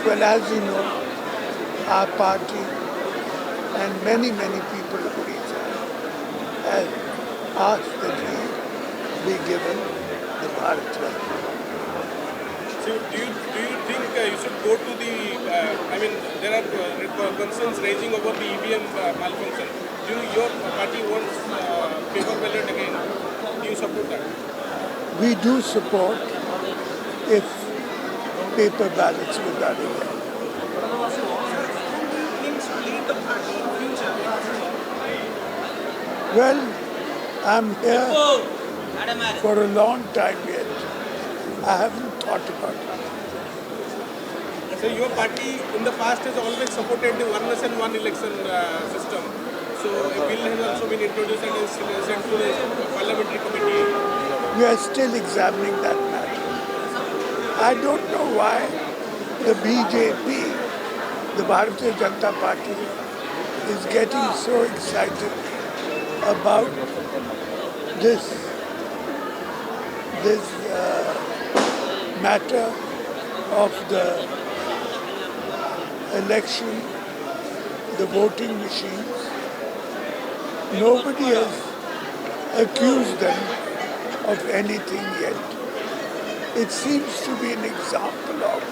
Well, as you know, our party and many people of Odisha have asked that we be given the Bharat Ratna. So do you think you should go to the, there are concerns raising over the EVM malfunction. Your party wants paper ballot again. Do you support that? We do support if paper ballots were done again. Well, I'm here for a long time yet. I haven't thought about it. So your party in the past has always supported the one nation, one election system. So a bill has also been introduced and is sent to the parliamentary committee. We are still examining that matter. I don't know why the BJP, the Bharatiya Janata Party, is getting so excited about this matter of the election, the voting machines. Nobody has accused them of anything yet. It seems to be an example of